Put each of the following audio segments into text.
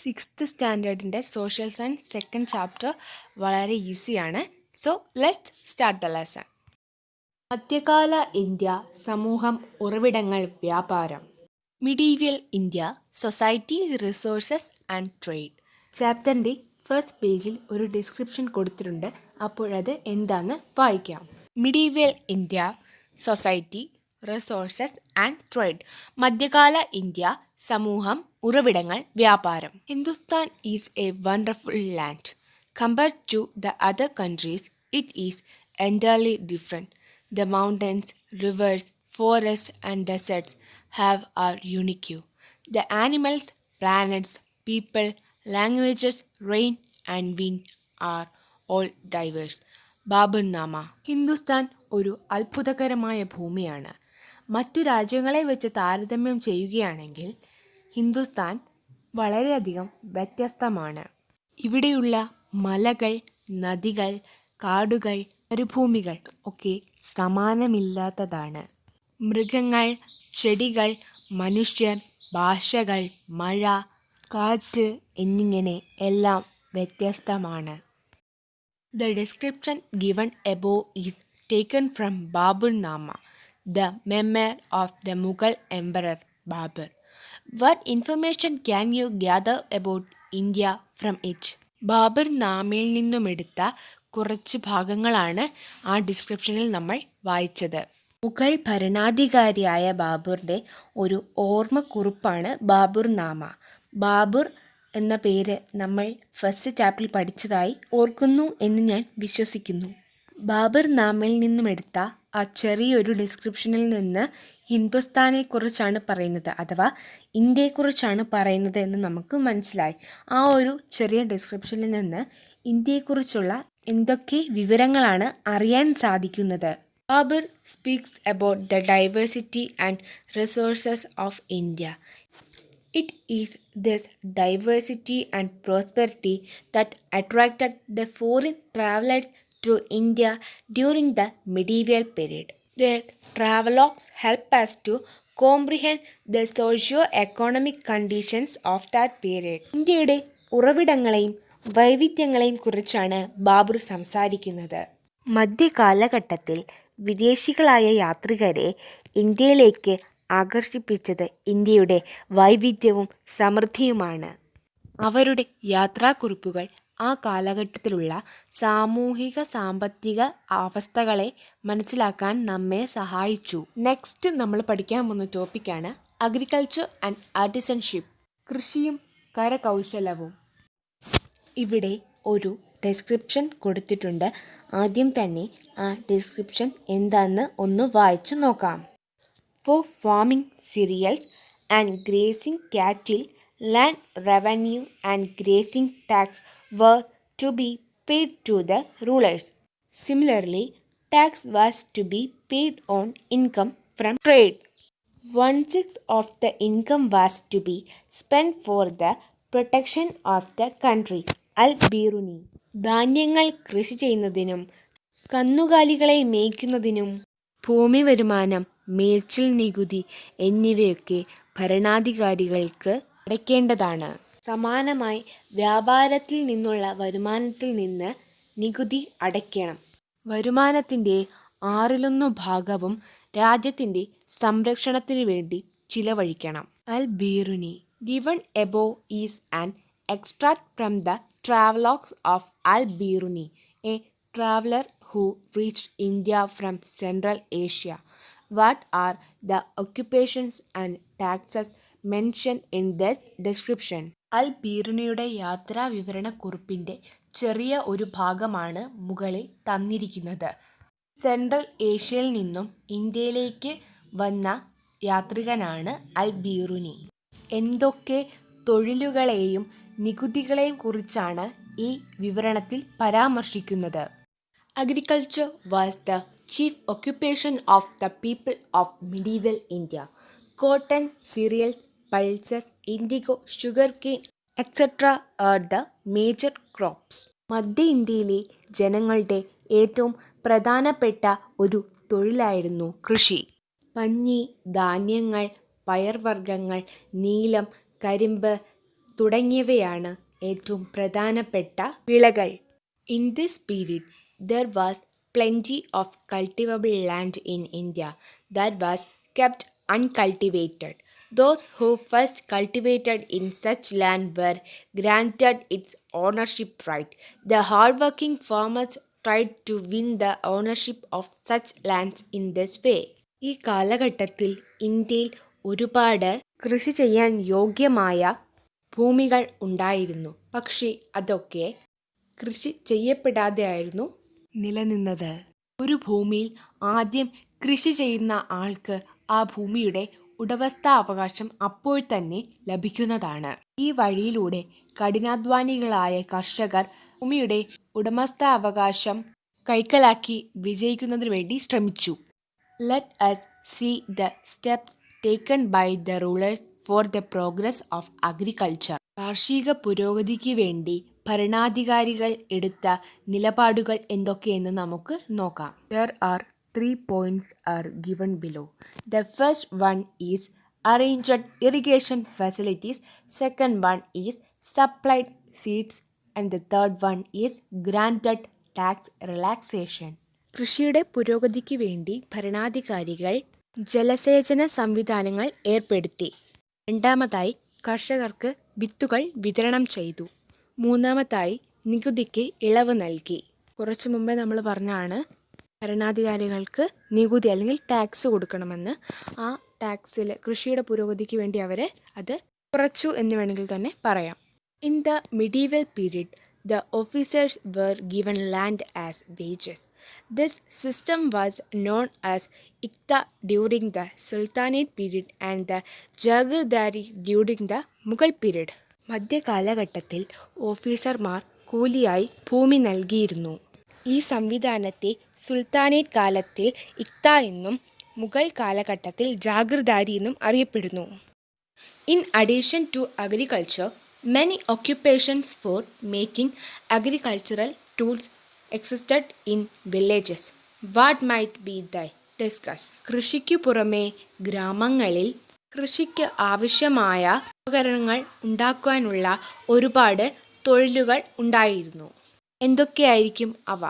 Sixth സ്റ്റാൻഡേർഡിൻ്റെ social science second chapter വളരെ ഈസിയാണ്. So let's start the lesson. മധ്യകാല ഇന്ത്യ, സമൂഹം, ഉറവിടങ്ങൾ, വ്യാപാരം. Medieval India, society, resources and trade. ചാപ്റ്ററിൻ്റെ ഫസ്റ്റ് പേജിൽ ഒരു ഡിസ്ക്രിപ്ഷൻ കൊടുത്തിട്ടുണ്ട്. അപ്പോഴത് എന്താണെന്ന് വായിക്കാം. Medieval India, society, resources and trade. മധ്യകാല ഇന്ത്യ, സമൂഹം, ഉറവിടങ്ങൾ, വ്യാപാരം. Hindustan is a wonderful land. Compared to the other countries, it is entirely different. The mountains, rivers, forests and deserts have are unique. The animals, planets, people, languages, rain and wind are all diverse. Baburnama. Hindustan ഒരു അത്ഭുതകരമായ ഭൂമിയാണ്. മറ്റു രാജ്യങ്ങളെ വെച്ച് താരതമ്യം ചെയ്യുകയാണെങ്കിൽ ഹിന്ദുസ്ഥാൻ വളരെയധികം വ്യത്യസ്തമാണ്. ഇവിടെയുള്ള മലകൾ, നദികൾ, കാടുകൾ, മരുഭൂമികൾ ഒക്കെ സമാനമില്ലാത്തതാണ്. മൃഗങ്ങൾ, ചെടികൾ, മനുഷ്യർ, ഭാഷകൾ, മഴ, കാറ്റ് എന്നിങ്ങനെ എല്ലാം വ്യത്യസ്തമാണ്. The description given above is taken from Baburnama, the memoir of the Mughal Emperor Babur. What information can you gather about India from it? Babur നാമയിൽ നിന്നുമെടുത്ത കുറച്ച് ഭാഗങ്ങളാണ് ആ ഡിസ്ക്രിപ്ഷനിൽ നമ്മൾ വായിച്ചത്. മുഗൾ ഭരണാധികാരിയായ ബാബറിൻ്റെ ഒരു ഓർമ്മക്കുറിപ്പാണ് ബാബർനാമ. ബാബർ എന്ന പേര് നമ്മൾ ഫസ്റ്റ് ചാപ്റ്ററിൽ പഠിച്ചതായി ഓർക്കുന്നു എന്ന് ഞാൻ വിശ്വസിക്കുന്നു. ബാബർ നാമയിൽ നിന്നുമെടുത്ത ആ ചെറിയൊരു ഡിസ്ക്രിപ്ഷനിൽ നിന്ന് ഹിന്ദുസ്ഥാനെക്കുറിച്ചാണ് പറയുന്നത്, അഥവാ ഇന്ത്യയെക്കുറിച്ചാണ് പറയുന്നത് എന്ന് നമുക്ക് മനസ്സിലായി. ആ ഒരു ചെറിയ ഡിസ്ക്രിപ്ഷനിൽ നിന്ന് ഇന്ത്യയെക്കുറിച്ചുള്ള എന്തൊക്കെ വിവരങ്ങളാണ് അറിയാൻ സാധിക്കുന്നത്. Babur speaks about the diversity and resources of India. It is this diversity and prosperity that attracted the foreign travelers to India during the medieval period. Their travelogues help us to comprehend the socio-economic conditions of that period. ഇന്ത്യയുടെ ഉറവിടങ്ങളെയും വൈവിധ്യങ്ങളെയും കുറിച്ചാണ് ബാബർ സംസാരിക്കുന്നത്. മധ്യകാലഘട്ടത്തിൽ വിദേശികളായ യാത്രികരെ ഇന്ത്യയിലേക്ക് ആകർഷിപ്പിച്ചത് ഇന്ത്യയുടെ വൈവിധ്യവും സമൃദ്ധിയുമാണ്. അവരുടെ യാത്രാക്കുറിപ്പുകൾ ആ കാലഘട്ടത്തിലുള്ള സാമൂഹിക സാമ്പത്തിക അവസ്ഥകളെ മനസ്സിലാക്കാൻ നമ്മെ സഹായിച്ചു. നെക്സ്റ്റ് നമ്മൾ പഠിക്കാൻ പോകുന്ന ടോപ്പിക്കാണ് അഗ്രികൾച്ചർ ആൻഡ് ആർട്ടിസൻഷിപ്പ്, കൃഷിയും കരകൗശലവും. ഇവിടെ ഒരു ഡിസ്ക്രിപ്ഷൻ കൊടുത്തിട്ടുണ്ട്. ആദ്യം തന്നെ ആ ഡിസ്ക്രിപ്ഷൻ എന്താണെന്ന് ഒന്ന് വായിച്ചു നോക്കാം. For farming cereals and grazing cattle, land revenue and grazing tax were to be paid to the rulers. Similarly, tax was to be paid on income from trade. 1/6 of the income was to be spent for the protection of the country. Al-Biruni. ധാന്യങ്ങൾ കൃഷി ചെയ്യുന്നതിനും കന്നുകാലികളെ മേയ്ക്കുന്നതിനും ഭൂമി വരുമാനം, മേൽച്ചിൽ നികുതി എന്നിവയൊക്കെ ഭരണാധികാരികൾക്ക് അടയ്ക്കേണ്ടതാണ്. സമാനമായി വ്യാപാരത്തിൽ നിന്നുള്ള വരുമാനത്തിൽ നിന്ന് നികുതി അടയ്ക്കണം. വരുമാനത്തിൻ്റെ 1/6 രാജ്യത്തിൻ്റെ സംരക്ഷണത്തിനു വേണ്ടി ചിലവഴിക്കണം. അൽ-ബീറുനി. Given above is an extract from the travelogues of Al-Biruni, a traveler who reached India from Central Asia. What are the occupations and taxes mentioned in this description? അൽ-ബീറുനിയുടെ യാത്രാ വിവരണക്കുറിപ്പിൻ്റെ ചെറിയ ഒരു ഭാഗമാണ് മുകളിൽ തന്നിരിക്കുന്നത്. സെൻട്രൽ ഏഷ്യയിൽ നിന്നും ഇന്ത്യയിലേക്ക് വന്ന യാത്രികനാണ് അൽ-ബീറുനി. എന്തൊക്കെ തൊഴിലുകളെയും നികുതികളെയും കുറിച്ചാണ് ഈ വിവരണത്തിൽ പരാമർശിക്കുന്നത്? Agriculture was the chief occupation of the people of medieval India. Cotton, cereals, pulses, indigo, sugarcane, etc. are the major crops. മധ്യ ഇന്ത്യയിലെ ജനങ്ങളുടെ ഏറ്റവും പ്രധാനപ്പെട്ട ഒരു തൊഴിലായിരുന്നു കൃഷി. പഞ്ഞി, ധാന്യങ്ങൾ, പയർവർഗ്ഗങ്ങൾ, നീലം, കരിമ്പ്, തുടങ്ങിയവയാണ് ഏറ്റവും പ്രധാനപ്പെട്ട വിളകൾ. In this period there was plenty of cultivable land in India that was kept uncultivated. Those who first cultivated in such land were granted its ownership right. The hardworking farmers tried to win the ownership of such lands in this way. ഈ കാലഘട്ടത്തിൽ ഇന്ത്യയിൽ ഒരുപാട് കൃഷി ചെയ്യാൻ യോഗ്യമായ ഭൂമികൾ ഉണ്ടായിരുന്നു. പക്ഷേ അതൊക്കെ കൃഷി ചെയ്യപ്പെടാതെയായിരുന്നു നിലനിന്നത്. ഒരു ഭൂമിയിൽ ആദ്യം കൃഷി ചെയ്യുന്ന ആൾക്ക് ആ ഭൂമിയുടെ ഉടമസ്ഥാവകാശം അപ്പോൾ തന്നെ ലഭിക്കുന്നതാണ്. ഈ വഴിയിലൂടെ കഠിനാധ്വാനികളായ കർഷകർ ഭൂമിയുടെ ഉടമസ്ഥാവകാശം കൈക്കലാക്കി വിജയിക്കുന്നതിനു വേണ്ടി ശ്രമിച്ചു. Let us see the steps taken by the rulers for the progress of agriculture. കാർഷിക പുരോഗതിക്ക് വേണ്ടി ഭരണാധികാരികൾ എടുത്ത നിലപാടുകൾ എന്തൊക്കെയെന്ന് നമുക്ക് നോക്കാം. There are 3 points are given below. The first one is arranged irrigation facilities, second one is supplied seeds, and the third one is granted tax relaxation. കൃഷിയുടെ പുരോഗതിക്ക് വേണ്ടി ഭരണാധികാരികൾ ജലസേചന സംവിധാനങ്ങൾ ഏർപ്പെടുത്തി. രണ്ടാമതായി കർഷകർക്ക് വിത്തുകൾ വിതരണം ചെയ്തു. മൂന്നാമതായി നികുതിക്ക് ഇളവ് നൽകി. കുറച്ചു മുമ്പേ നമ്മൾ പറഞ്ഞാണ് ഭരണാധികാരികൾക്ക് നികുതി അല്ലെങ്കിൽ ടാക്സ് കൊടുക്കണമെന്ന്. ആ ടാക്സിൽ കൃഷിയുടെ പുരോഗതിക്ക് വേണ്ടി അവരെ അത് കുറച്ചു എന്ന് വേണമെങ്കിൽ തന്നെ പറയാം. In the medieval period the officers were given land as wages. This system was known as Iqta during the Sultanate period and the Jagirdari during the Mughal period. മധ്യകാലഘട്ടത്തിൽ ഓഫീസർമാർ കൂലിയായി ഭൂമി നൽകിയിരുന്നു. ഈ സംവിധാനത്തെ സുൽത്താനേറ്റ് കാലത്തിൽ ഇക്ത എന്നും മുഗൾ കാലഘട്ടത്തിൽ ജാഗിർദാരി എന്നും അറിയപ്പെടുന്നു. In addition to agriculture, many occupations for making agricultural tools existed in villages. What might be they? Discuss. കൃഷിക്കു പുറമെ ഗ്രാമങ്ങളിൽ കൃഷിക്ക് ആവശ്യമായ ഉപകരണങ്ങൾ ഉണ്ടാക്കുവാനുള്ള ഒരുപാട് തൊഴിലുകൾ ഉണ്ടായിരുന്നു. എന്തൊക്കെയായിരിക്കും അവ?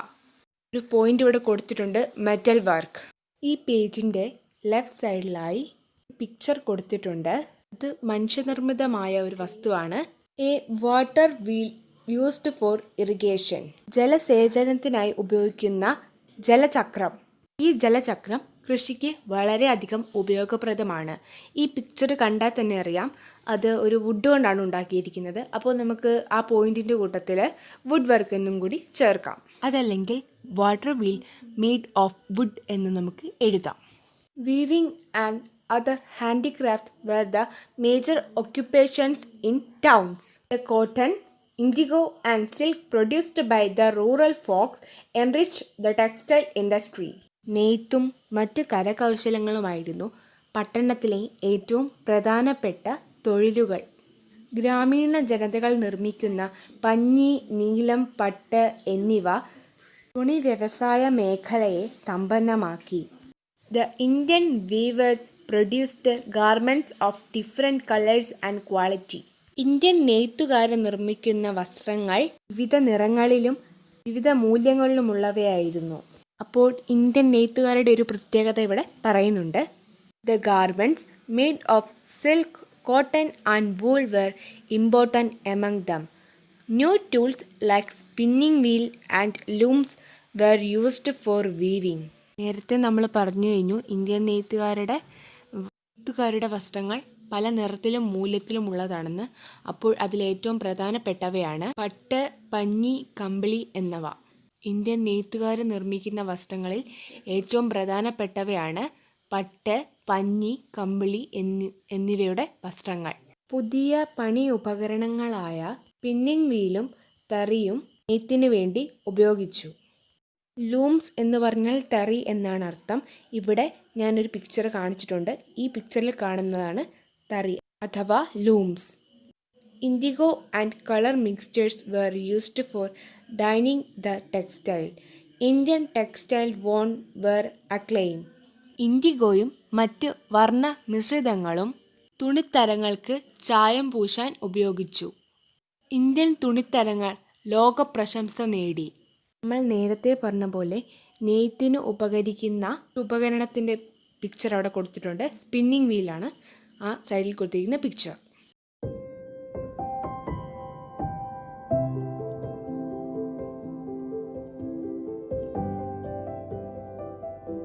ഒരു പോയിന്റ് ഇവിടെ കൊടുത്തിട്ടുണ്ട്, മെറ്റൽ വർക്ക്. ഈ പേജിൻ്റെ ലെഫ്റ്റ് സൈഡിലായി പിക്ചർ കൊടുത്തിട്ടുണ്ട്. ഇത് മനുഷ്യനിർമ്മിതമായ ഒരു വസ്തുവാണ്. A water wheel used for irrigation. ജലസേചനത്തിനായി ഉപയോഗിക്കുന്ന ജലചക്രം. ഈ ജലചക്രം കൃഷിക്ക് വളരെയധികം ഉപയോഗപ്രദമാണ്. ഈ പിക്ചർ കണ്ടാൽ തന്നെ അറിയാം അത് ഒരു വുഡ് കൊണ്ടാണ് ഉണ്ടാക്കിയിരിക്കുന്നത്. അപ്പോൾ നമുക്ക് ആ പോയിന്റിൻ്റെ കൂട്ടത്തിൽ വുഡ് വർക്ക് എന്നും കൂടി ചേർക്കാം. അതല്ലെങ്കിൽ water wheel made of wood എന്ന് നമുക്ക് എഴുതാം. Weaving and other handicraft were the major occupations in towns. The cotton, indigo and silk produced by the rural folks enriched the textile industry. നെയ്ത്തും മറ്റ് കരകൗശലങ്ങളുമായിരുന്നു പട്ടണത്തിലെ ഏറ്റവും പ്രധാനപ്പെട്ട തൊഴിലുകൾ. ഗ്രാമീണ ജനതകൾ നിർമ്മിക്കുന്ന പഞ്ഞി, നീലം, പട്ട് എന്നിവ തുണി വ്യവസായ മേഖലയെ സമ്പന്നമാക്കി. The Indian weavers produced garments of different colors and quality. Indian നെയ്ത്തുകാർ നിർമ്മിക്കുന്ന വസ്ത്രങ്ങൾ വിവിധ നിറങ്ങളിലും വിവിധ മൂല്യങ്ങളിലുമുള്ളവയായിരുന്നു. അപ്പോൾ ഇന്ത്യൻ നെയ്ത്തുകാരുടെ ഒരു പ്രത്യേകത ഇവിടെ പറയുന്നുണ്ട്. The garments made of silk, cotton and wool were important among them. New tools like spinning wheel and looms were used for weaving. നേരത്തെ നമ്മൾ പറഞ്ഞു കഴിഞ്ഞു ഇന്ത്യൻ നെയ്ത്തുകാരുടെ വസ്ത്രങ്ങൾ പല നിറത്തിലും മൂല്യത്തിലും ഉള്ളതാണെന്ന്. അപ്പോൾ അതിലേറ്റവും പ്രധാനപ്പെട്ടവയാണ് പട്ട്, പഞ്ഞി, കമ്പിളി എന്നിവ. ഇന്ത്യൻ നെയ്ത്തുകാർ നിർമ്മിക്കുന്ന വസ്ത്രങ്ങളിൽ ഏറ്റവും പ്രധാനപ്പെട്ടവയാണ് പട്ട്, പഞ്ഞി, കമ്പിളി എന്നിവയുടെ വസ്ത്രങ്ങൾ. പുതിയ പണി ഉപകരണങ്ങളായ സ്പിന്നിംഗ് വീലും തറിയും നെയ്ത്തിന് വേണ്ടി ഉപയോഗിച്ചു. ലൂംസ് എന്ന് പറഞ്ഞാൽ തറി എന്നാണ് അർത്ഥം. ഇവിടെ ഞാനൊരു പിക്ചർ കാണിച്ചിട്ടുണ്ട്. ഈ പിക്ചറിൽ കാണുന്നതാണ് തറി അഥവാ looms. Indigo and colour mixtures were used for dyeing the textile. Indian textile won were acclaim. ഇൻഡിഗോയും മറ്റ് വർണ്ണ മിശ്രിതങ്ങളും തുണിത്തരങ്ങൾക്ക് ചായം പൂശാൻ ഉപയോഗിച്ചു. ഇന്ത്യൻ തുണിത്തരങ്ങൾ ലോക പ്രശംസ നേടി. നമ്മൾ നേരത്തെ പറഞ്ഞ പോലെ നെയ്ത്തിന് ഉപകരിക്കുന്ന ഉപകരണത്തിൻ്റെ പിക്ചർ അവിടെ കൊടുത്തിട്ടുണ്ട്. സ്പിന്നിങ് വീലാണ് ആ സൈഡിൽ കൊടുത്തിരിക്കുന്ന പിക്ചർ.